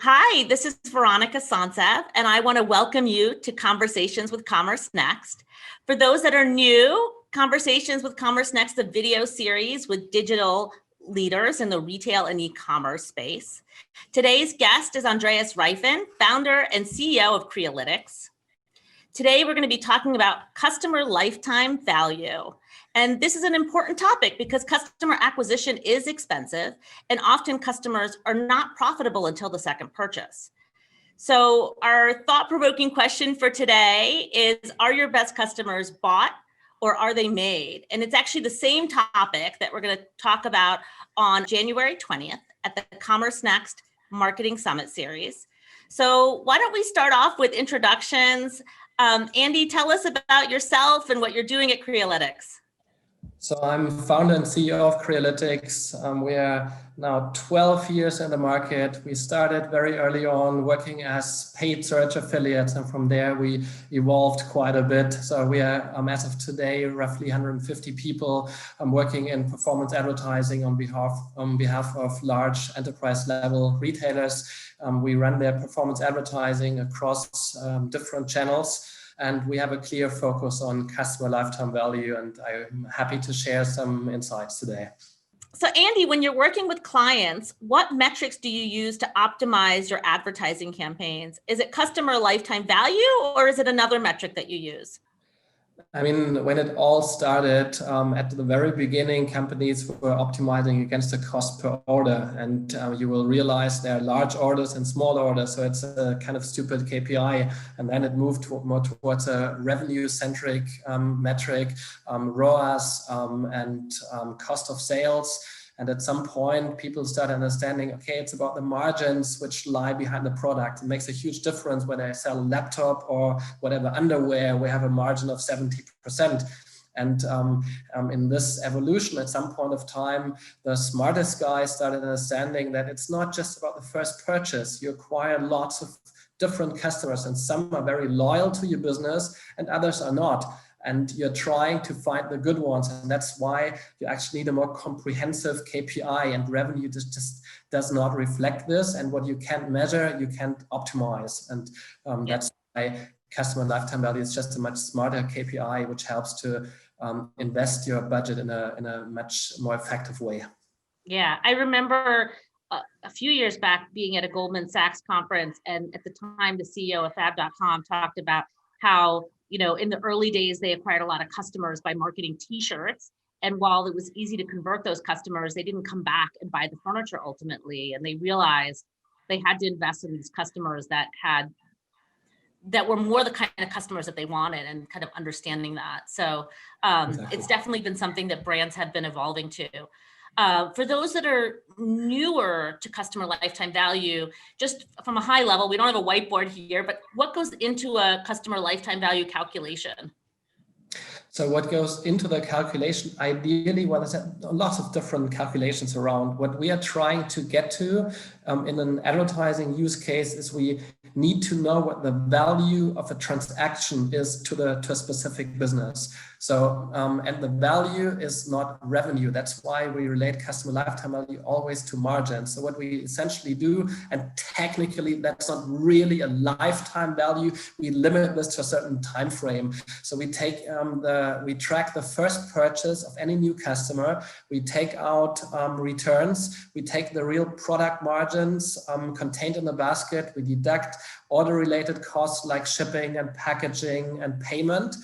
Hi, this is Veronika Sonsev, and I want to welcome you to Conversations with CommerceNext. For those that are new, Conversations with CommerceNext, a video series with digital leaders in the retail and e-commerce space. Today's guest is Andreas Reiffen, founder and CEO of Crealytics. Today, we're going to be talking about customer lifetime value. And this is an important topic because customer acquisition is expensive and often customers are not profitable until the second purchase. So our thought-provoking question for today is, are your best customers bought or are they made? And it's actually the same topic that we're going to talk about on January 20th at the CommerceNext Marketing Summit Series. So why don't we start off with introductions? Andy, tell us about yourself and what you're doing at Crealytics. So I'm founder and CEO of Crealytics. We are now 12 years in the market. We started very early on working as paid search affiliates, and from there we evolved quite a bit. So we are, as of today, roughly 150 people. I'm working in performance advertising on behalf of large enterprise level retailers. We run their performance advertising across different channels. And we have a clear focus on customer lifetime value, and I'm happy to share some insights today. So Andy, when you're working with clients, what metrics do you use to optimize your advertising campaigns? Is it customer lifetime value or is it another metric that you use? I mean, when it all started, at the very beginning, companies were optimizing against the cost per order. And you will realize there are large orders and small orders. So it's a kind of stupid KPI. And then it moved more towards a revenue-centric metric, ROAS and cost of sales. And at some point, people start understanding, okay, it's about the margins which lie behind the product. It makes a huge difference whether I sell a laptop or whatever underwear, we have a margin of 70%. And in this evolution, at some point of time, the smartest guys started understanding that it's not just about the first purchase. You acquire lots of different customers, and some are very loyal to your business and others are not. And you're trying to find the good ones. And that's why you actually need a more comprehensive KPI, and revenue just does not reflect this. And what you can't measure, you can't optimize. And that's why customer lifetime value is just a much smarter KPI, which helps to invest your budget in a much more effective way. Yeah, I remember a few years back being at a Goldman Sachs conference, and at the time, the CEO of Fab.com talked about how, you know, in the early days, they acquired a lot of customers by marketing t-shirts. And while it was easy to convert those customers, they didn't come back and buy the furniture ultimately. And they realized they had to invest in these customers that were more the kind of customers that they wanted, and kind of understanding that. So exactly. It's definitely been something that brands have been evolving to. For those that are newer to customer lifetime value, just from a high level, we don't have a whiteboard here, but what goes into a customer lifetime value calculation? So what goes into the calculation, ideally, well, there's lots of different calculations around. What we are trying to get to in an advertising use case is we need to know what the value of a transaction is to a specific business. So, and the value is not revenue. That's why we relate customer lifetime value always to margin. So what we essentially do, and technically that's not really a lifetime value, we limit this to a certain time frame. So we take we track the first purchase of any new customer. We take out returns. We take the real product margins contained in the basket. We deduct order-related costs like shipping and packaging and payment.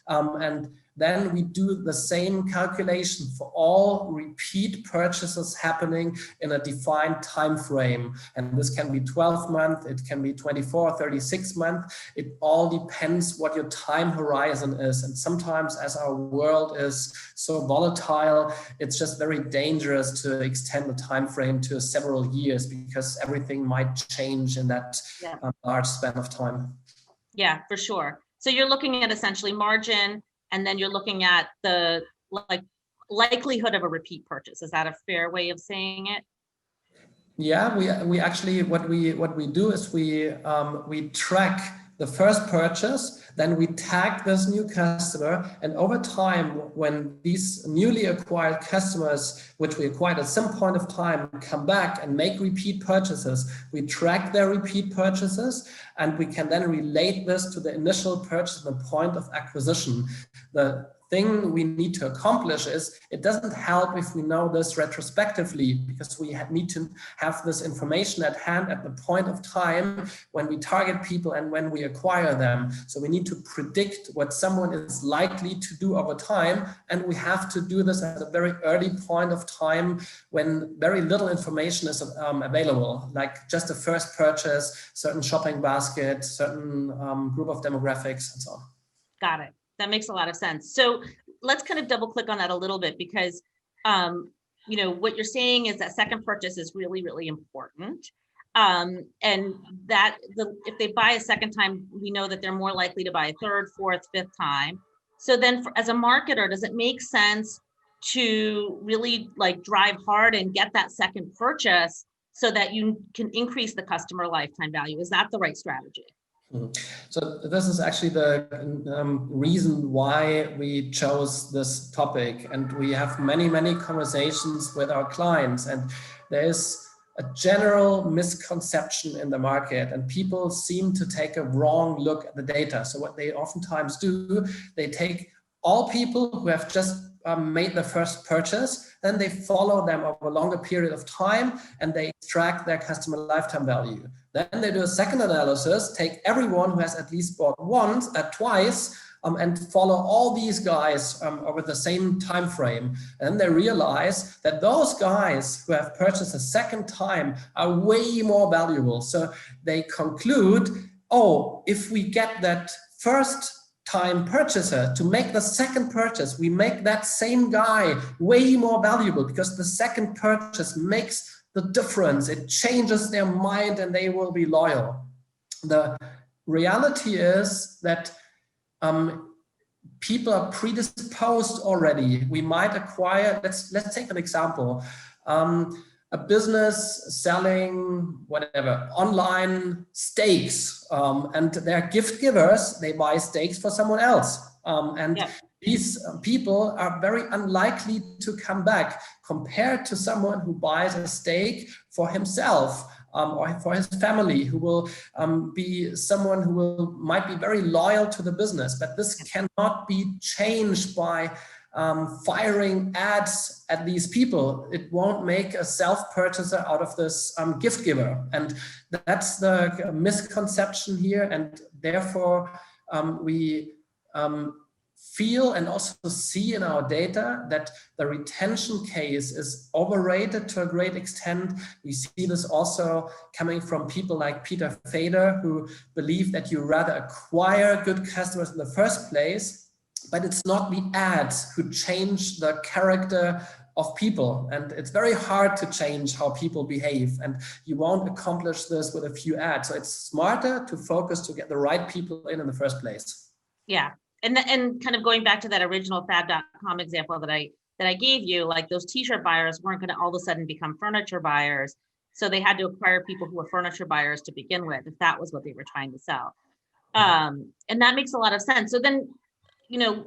And then we do the same calculation for all repeat purchases happening in a defined time frame. And this can be 12 months, it can be 24, 36 months. It all depends what your time horizon is. And sometimes, as our world is so volatile, it's just very dangerous to extend the time frame to several years, because everything might change in that large span of time. Yeah, for sure. So you're looking at essentially margin, and then you're looking at the likelihood of a repeat purchase. Is that a fair way of saying it? Yeah, we actually, what we do is we track the first purchase, then we tag this new customer, and over time, when these newly acquired customers, which we acquired at some point of time, come back and make repeat purchases, we track their repeat purchases, and we can then relate this to the initial purchase and the point of acquisition. The thing we need to accomplish is, it doesn't help if we know this retrospectively, because we need to have this information at hand at the point of time when we target people and when we acquire them. So we need to predict what someone is likely to do over time, and we have to do this at a very early point of time when very little information is available, like just a first purchase, certain shopping basket, certain group of demographics, and so on. Got it. That makes a lot of sense. So let's kind of double click on that a little bit, because you know, what you're saying is that second purchase is really, really important. And that if they buy a second time, we know that they're more likely to buy a third, fourth, fifth time. So then as a marketer, does it make sense to really like drive hard and get that second purchase so that you can increase the customer lifetime value? Is that the right strategy? So this is actually the reason why we chose this topic, and we have many conversations with our clients, and there is a general misconception in the market, and people seem to take a wrong look at the data. So what they oftentimes do, they take all people who have just made the first purchase, then they follow them over a longer period of time, and they extract their customer lifetime value. Then they do a second analysis, take everyone who has at least bought twice, and follow all these guys over the same time frame. And they realize that those guys who have purchased a second time are way more valuable. So they conclude, oh, if we get that first time purchaser to make the second purchase, we make that same guy way more valuable, because the second purchase makes the difference. It changes their mind and they will be loyal. The reality is that people are predisposed already. We might acquire, let's take an example, a business selling whatever, online steaks, and they're gift givers, they buy steaks for someone else. These people are very unlikely to come back compared to someone who buys a steak for himself or for his family, who will be someone who might be very loyal to the business. But this cannot be changed by firing ads at these people. It won't make a self-purchaser out of this gift giver. And that's the misconception here. And therefore, we feel and also see in our data that the retention case is overrated to a great extent. We see this also coming from people like Peter Fader, who believe that you rather acquire good customers in the first place, but it's not the ads who change the character of people. And it's very hard to change how people behave, and you won't accomplish this with a few ads. So it's smarter to focus to get the right people in the first place. Yeah. And kind of going back to that original fab.com example that I gave you, like those t-shirt buyers weren't going to all of a sudden become furniture buyers. So they had to acquire people who were furniture buyers to begin with, if that was what they were trying to sell. And that makes a lot of sense. So then, you know,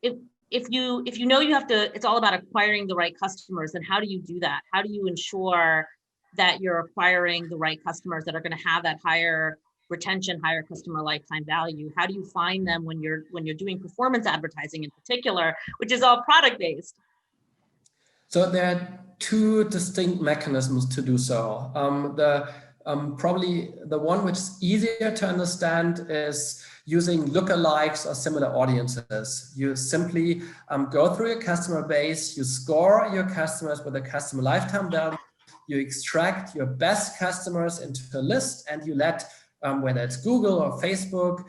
if you know you have to, it's all about acquiring the right customers, then how do you do that? How do you ensure that you're acquiring the right customers that are going to have that higher retention, higher customer lifetime value? How do you find them when you're doing performance advertising in particular, which is all product based? So there are two distinct mechanisms to do so. Probably the one which is easier to understand is using lookalikes or similar audiences. You simply go through your customer base, you score your customers with a customer lifetime value, you extract your best customers into a list, and you let whether it's Google or Facebook,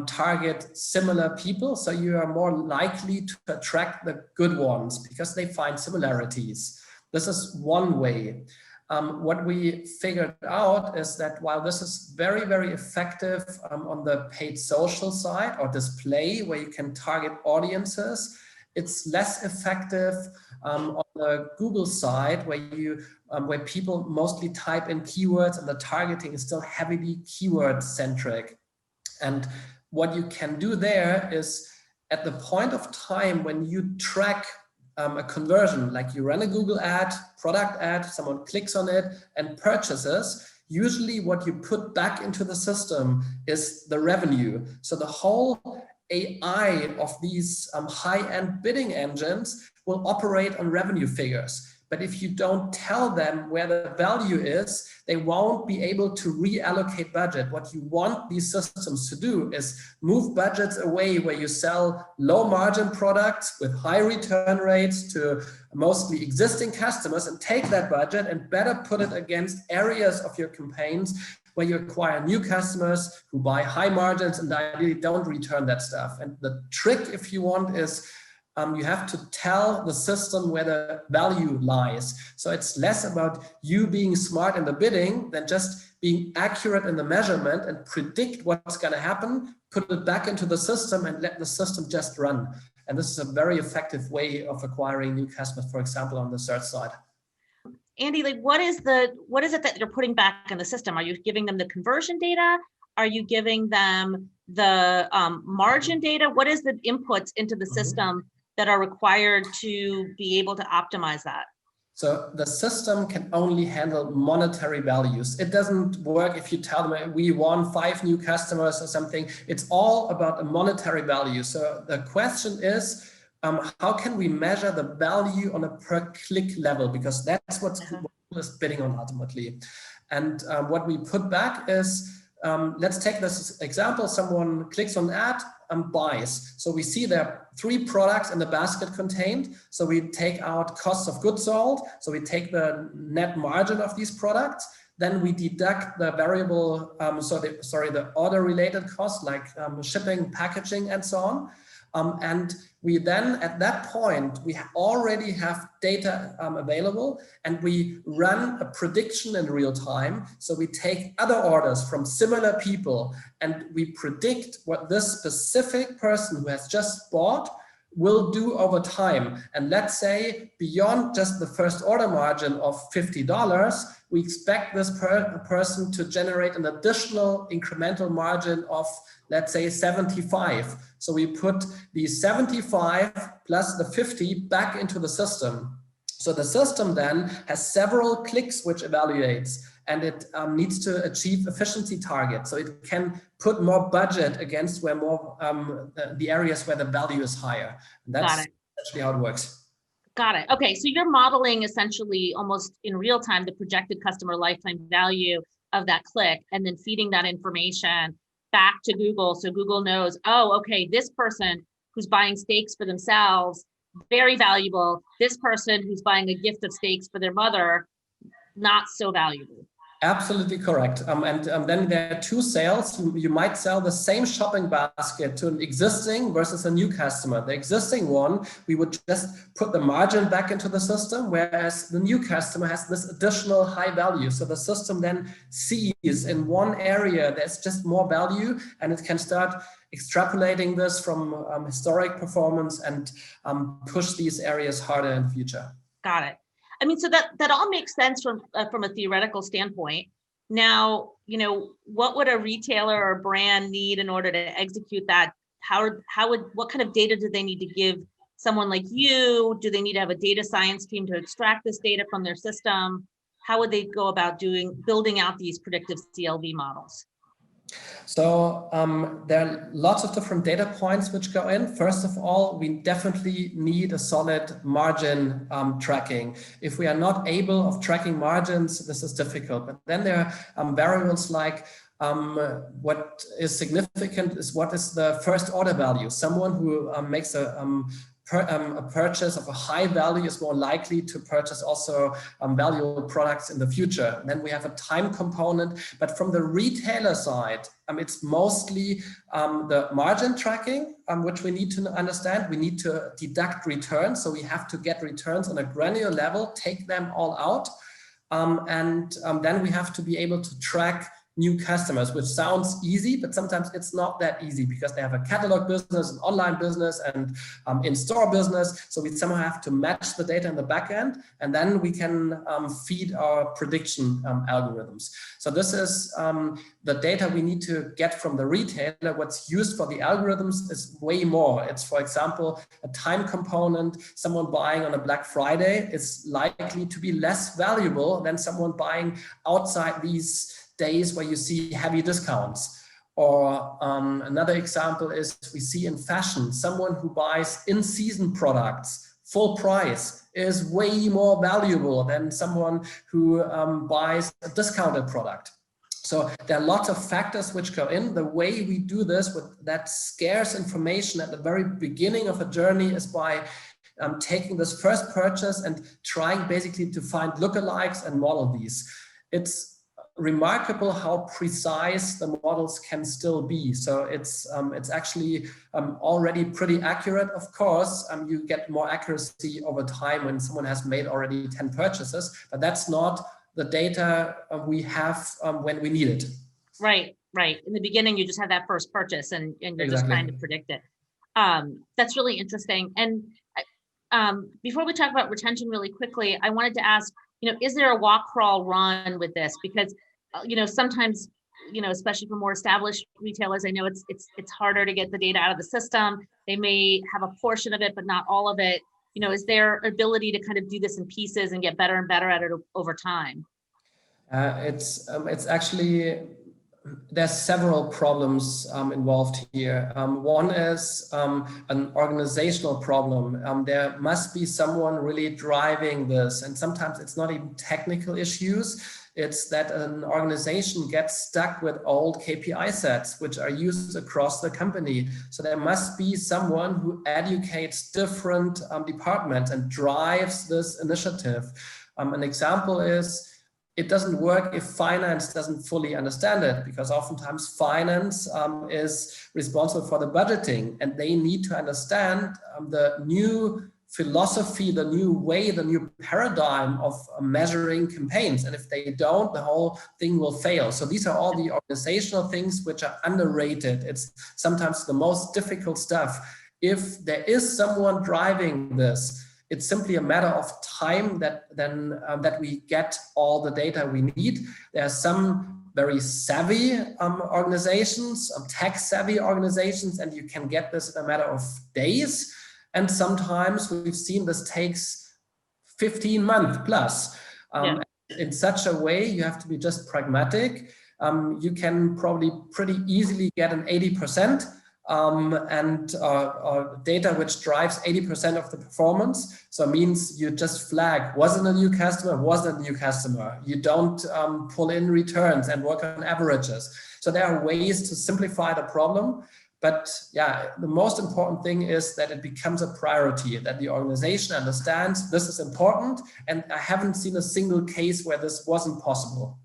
target similar people. So you are more likely to attract the good ones because they find similarities. This is one way. What we figured out is that while this is very, very effective on the paid social side or display where you can target audiences, it's less effective on the Google side where people mostly type in keywords and the targeting is still heavily keyword centric. And what you can do there is at the point of time when you track a conversion, like you run a Google ad, product ad, someone clicks on it and purchases, usually what you put back into the system is the revenue. So the whole AI of these high-end bidding engines will operate on revenue figures. But if you don't tell them where the value is, they won't be able to reallocate budget. What you want these systems to do is move budgets away where you sell low margin products with high return rates to mostly existing customers, and take that budget and better put it against areas of your campaigns where you acquire new customers who buy high margins and ideally don't return that stuff. And the trick, if you want, is you have to tell the system where the value lies. So it's less about you being smart in the bidding than just being accurate in the measurement and predict what's going to happen, put it back into the system and let the system just run. And this is a very effective way of acquiring new customers, for example, on the search side. Andy, like what is it that you're putting back in the system? Are you giving them the conversion data? Are you giving them the margin data? What is the inputs into the system that are required to be able to optimize that? So the system can only handle monetary values. It doesn't work if you tell them we won 5 new customers or something. It's all about a monetary value. So the question is, how can we measure the value on a per click level? Because that's what Google is bidding on ultimately. And what we put back is, let's take this example. Someone clicks on ad and buys. So we see there are 3 products in the basket contained. So we take out costs of goods sold. So we take the net margin of these products. Then we deduct the variable, the order related costs like shipping, packaging, and so on. And we then, at that point, we already have data available, and we run a prediction in real time. So we take other orders from similar people and we predict what this specific person who has just bought will do over time. And let's say beyond just the first order margin of $50, we expect this person to generate an additional incremental margin of, let's say, 75. So we put the 75 plus the 50 back into the system. So the system then has several clicks which evaluates, and it needs to achieve efficiency targets. So it can put more budget against where more the areas where the value is higher. And that's actually how it works. Got it. Okay, so you're modeling essentially almost in real time the projected customer lifetime value of that click, and then feeding that information back to Google, so Google knows, oh, okay, this person who's buying steaks for themselves, very valuable. This person who's buying a gift of steaks for their mother, not so valuable. Absolutely correct. And then there are 2 sales. You might sell the same shopping basket to an existing versus a new customer. The existing one, we would just put the margin back into the system, whereas the new customer has this additional high value. So the system then sees in one area there's just more value, and it can start extrapolating this from historic performance and push these areas harder in the future. Got it. I mean, so that all makes sense from a theoretical standpoint. Now, what would a retailer or brand need in order to execute that? What kind of data do they need to give someone like you? Do they need to have a data science team to extract this data from their system? How would they go about building out these predictive CLV models? So there are lots of different data points which go in. First of all, we definitely need a solid margin tracking. If we are not able of tracking margins, this is difficult. But then there are variables like what is significant is what is the first order value. Someone who makes a purchase of a high value is more likely to purchase also valuable products in the future. And then we have a time component, but from the retailer side, it's mostly the margin tracking, which we need to understand. We need to deduct returns. So we have to get returns on a granular level, take them all out. And then we have to be able to track new customers, which sounds easy, but sometimes it's not that easy because they have a catalog business, an online business, and in-store business. So we somehow have to match the data in the back end, and then we can feed our prediction algorithms. So this is the data we need to get from the retailer. What's used for the algorithms is way more. It's, for example, a time component. Someone buying on a Black Friday is likely to be less valuable than someone buying outside these days where you see heavy discounts. Or another example is we see in fashion, someone who buys in-season products full price is way more valuable than someone who buys a discounted product. So there are lots of factors which go in. The way we do this with that scarce information at the very beginning of a journey is by taking this first purchase and trying basically to find lookalikes and model these. It's remarkable how precise the models can still be. So it's actually already pretty accurate. Of course, you get more accuracy over time when someone has made already 10 purchases, but that's not the data we have when we need it. Right. In the beginning, you just have that first purchase and you're Exactly. just trying to predict it. That's really interesting. And before we talk about retention really quickly, I wanted to ask, is there a walk, crawl, run with this? Because, sometimes, especially for more established retailers, I know it's harder to get the data out of the system. They may have a portion of it, but not all of it. Is there ability to kind of do this in pieces and get better and better at it over time? It's actually, there's several problems involved here. One is an organizational problem. There must be someone really driving this, and sometimes it's not even technical issues. It's that an organization gets stuck with old KPI sets, which are used across the company. So there must be someone who educates different departments and drives this initiative. An example is, it doesn't work if finance doesn't fully understand it, because oftentimes finance is responsible for the budgeting, and they need to understand the new philosophy, the new way, the new paradigm of measuring campaigns. And if they don't, the whole thing will fail. So these are all the organizational things which are underrated. It's sometimes the most difficult stuff. If there is someone driving this, it's simply a matter of time that we get all the data we need. There are some very savvy organizations, tech-savvy organizations, and you can get this in a matter of days. And sometimes we've seen this takes 15 months plus. In such a way, you have to be just pragmatic. You can probably pretty easily get an 80%. Data which drives 80% of the performance. So it means you just flag, was it a new customer, wasn't a new customer. You don't pull in returns and work on averages. So there are ways to simplify the problem. But yeah, the most important thing is that it becomes a priority, that the organization understands this is important. And I haven't seen a single case where this wasn't possible.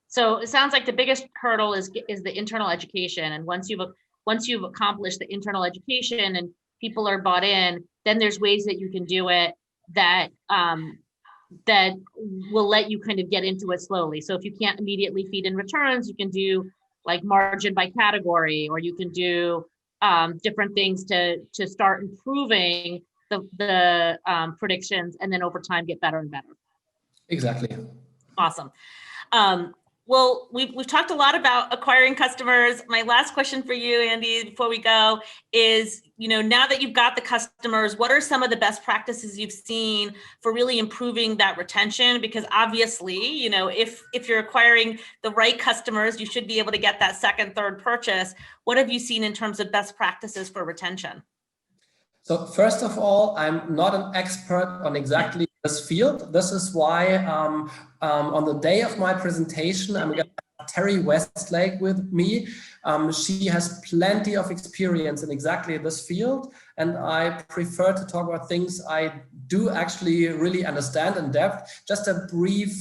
So it sounds like the biggest hurdle is the internal education. And once you've accomplished the internal education and people are bought in, then there's ways that you can do it that will let you kind of get into it slowly. So if you can't immediately feed in returns, you can do like margin by category, or you can do different things to start improving the predictions, and then over time get better and better. Exactly. Awesome. Well, we've talked a lot about acquiring customers. My last question for you, Andy, before we go is, now that you've got the customers, what are some of the best practices you've seen for really improving that retention? Because obviously, if you're acquiring the right customers, you should be able to get that second, third purchase. What have you seen in terms of best practices for retention? So first of all, I'm not an expert on exactly this field. This is why on the day of my presentation, I'm going to have Terry Westlake with me. She has plenty of experience in exactly this field, and I prefer to talk about things I do actually really understand in depth. Just a brief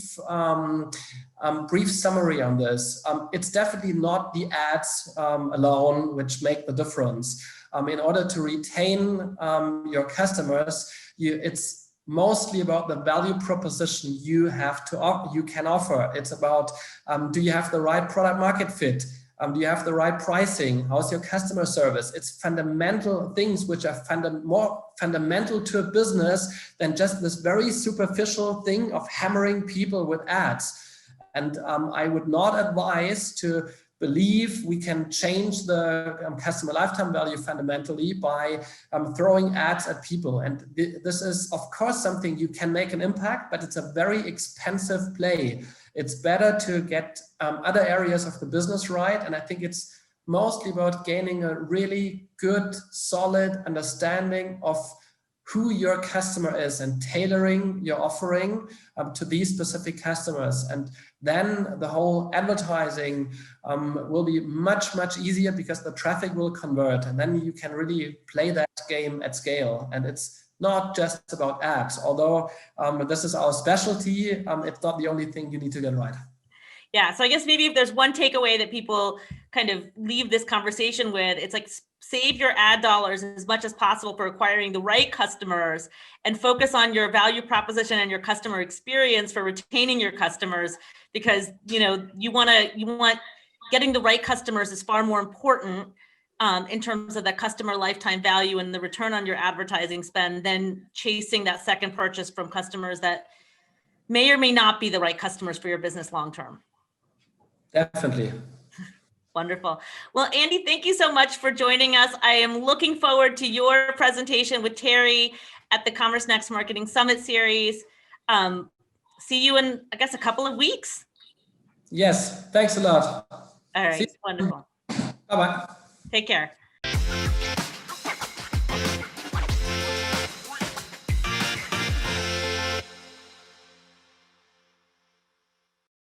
summary on this. It's definitely not the ads alone which make the difference. In order to retain your customers, it's mostly about the value proposition you have to you can offer. It's about do you have the right product market fit? Do you have the right pricing? How's your customer service? It's fundamental things which are more fundamental to a business than just this very superficial thing of hammering people with ads. And I would not advise to believe we can change the customer lifetime value fundamentally by throwing ads at people. And this is, of course, something you can make an impact, but it's a very expensive play. It's better to get other areas of the business right. And I think it's mostly about gaining a really good, solid understanding of who your customer is and tailoring your offering to these specific customers. And then the whole advertising will be much, much easier because the traffic will convert. And then you can really play that game at scale. And it's not just about ads, although this is our specialty. It's not the only thing you need to get right. Yeah, so I guess maybe if there's one takeaway that people kind of leave this conversation with, it's like save your ad dollars as much as possible for acquiring the right customers and focus on your value proposition and your customer experience for retaining your customers, because you want getting the right customers is far more important in terms of the customer lifetime value and the return on your advertising spend than chasing that second purchase from customers that may or may not be the right customers for your business long term. Definitely. Wonderful. Well, Andy, thank you so much for joining us. I am looking forward to your presentation with Terry at the CommerceNext Marketing Summit Series. See you in, I guess, a couple of weeks. Yes, thanks a lot. All right, wonderful. Bye-bye. Take care.